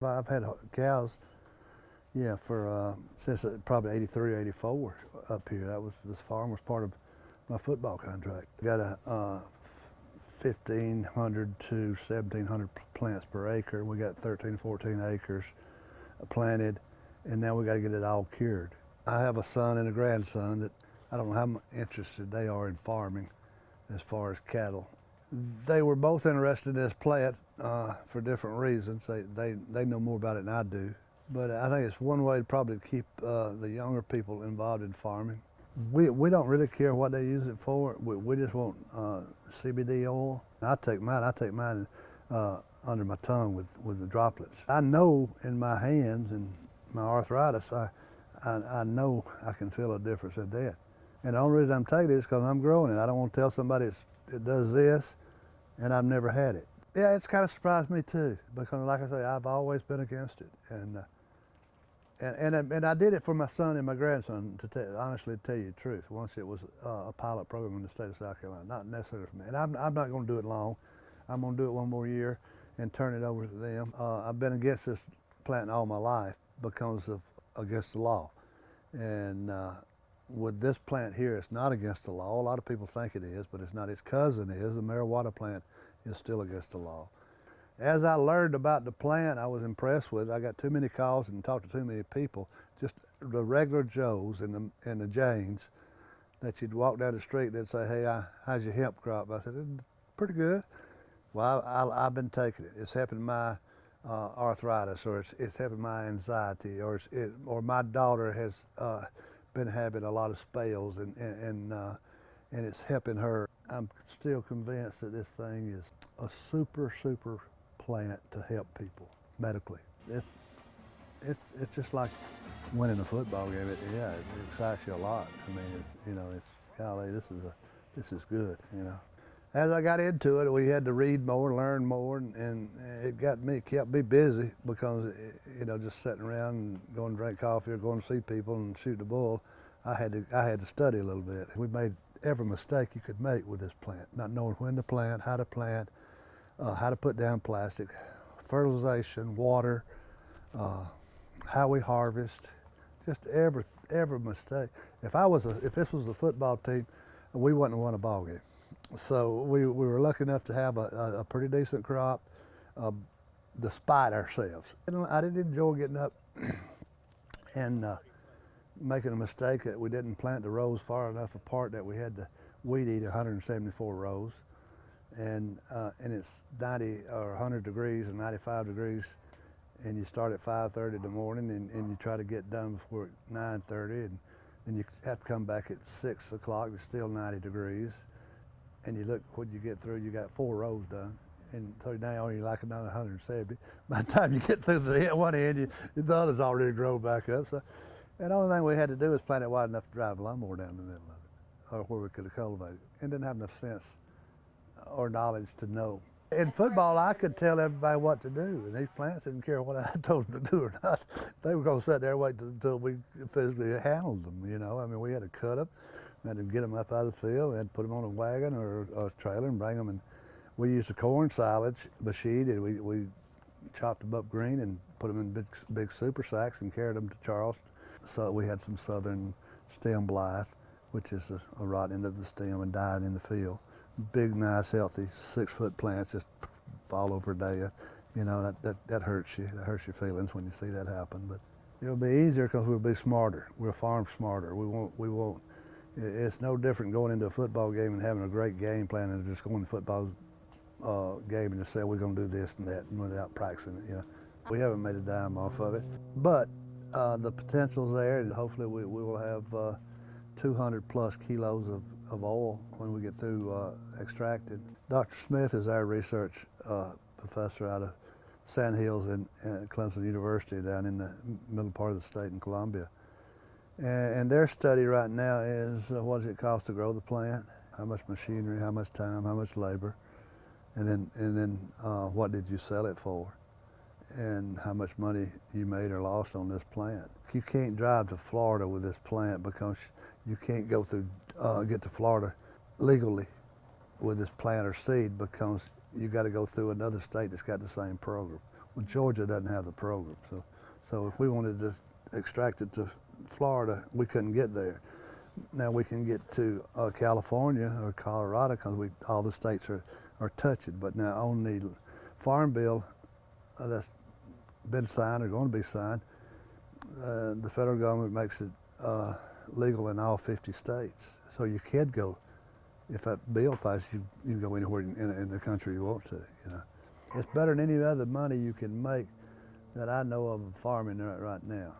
I've had cows, yeah, for since probably '83 or '84 up here. This farm was part of my football contract. Got a 1,500 to 1,700 plants per acre. We got 13, 14 acres planted, and now we got to get it all cured. I have a son and a grandson that I don't know how interested they are in farming as far as cattle. They were both interested in this plant for different reasons. They know more about it than I do. But I think it's one way probably to keep the younger people involved in farming. We don't really care what they use it for. We just want CBD oil. I take mine under my tongue with the droplets. I know in my hands and my arthritis, I know I can feel a difference in that. And the only reason I'm taking it is because I'm growing it. I don't want to tell somebody it does this, and I've never had it. Yeah, it's kind of surprised me too, because like I say, I've always been against it. And I did it for my son and my grandson, honestly tell you the truth, once it was a pilot program in the state of South Carolina, not necessarily for me. And I'm not going to do it long. I'm going to do it one more year and turn it over to them. I've been against this plant all my life because of against the law. And with this plant here, it's not against the law. A lot of people think it is, but it's not. Its cousin is. The marijuana plant is still against the law. As I learned about the plant, I was impressed with it. I got too many calls and talked to too many people, just the regular Joes and the Janes, that you'd walk down the street and they'd say, hey, how's your hemp crop? I said, it's pretty good. Well, I've been taking it. It's helping my arthritis, or it's helping my anxiety, or my daughter has been having a lot of spells, and it's helping her. I'm still convinced that this thing is a super plant to help people medically. It's just like winning a football game. It excites you a lot. I mean, it's golly, this is good. As I got into it, we had to read more, learn more, and it kept me busy, because just sitting around and going to drink coffee or going to see people and shoot the bull, I had to study a little bit. We made every mistake you could make with this plant, not knowing when to plant, how to put down plastic, fertilization, water, how we harvest, just every mistake. If this was a football team, we wouldn't have won a ball game. So we were lucky enough to have a pretty decent crop, despite ourselves. I didn't enjoy getting up and making a mistake that we didn't plant the rows far enough apart, that we had to weed eat 174 rows. And it's 90 or 100 degrees or 95 degrees, and you start at 5:30 in the morning, and you try to get done before 9:30, and then you have to come back at 6 o'clock. It's still 90 degrees, and you look, when you get through, you got 4 rows done, and so now you're like another 170. By the time you get through one end, the other's already grown back up. So, and the only thing we had to do was plant it wide enough to drive a lawnmower down the middle of it, or where we could have cultivated it, and didn't have enough sense or knowledge to know. In football, I could tell everybody what to do, and these plants didn't care what I told them to do or not. They were going to sit there and wait until we physically handled them. I mean, we had to cut them, we had to get them up out of the field, we had to put them on a wagon or a trailer and bring them. And we used a corn silage machine, and we chopped them up green and put them in big super sacks and carried them to Charleston. So we had some southern stem blight, which is a rot into the stem and died in the field. Big, nice, healthy 6-foot plants just fall over dead. That hurts you. That hurts your feelings when you see that happen. But it'll be easier because we'll be smarter. We'll farm smarter. We won't. It's no different going into a football game and having a great game plan and just going to football game and just say we're going to do this and that without practicing it. We haven't made a dime off of it, but the potential's there, and hopefully we will have 200 plus kilos of oil when we get through extracted. Dr. Smith is our research professor out of Sand Hills and Clemson University down in the middle part of the state in Columbia. And their study right now is what does it cost to grow the plant, how much machinery, how much time, how much labor, and then what did you sell it for, and how much money you made or lost on this plant. You can't drive to Florida with this plant because you can't go through, get to Florida legally with this plant or seed, because you got to go through another state that's got the same program. Well, Georgia doesn't have the program, so if we wanted to extract it to Florida, we couldn't get there. Now we can get to California or Colorado because all the states are touching. But now on the farm bill that's been signed or going to be signed, the federal government makes it legal in all 50 states. So you can go, if that bill passes, you can go anywhere in the country you want to. You know, it's better than any other money you can make that I know of farming right now.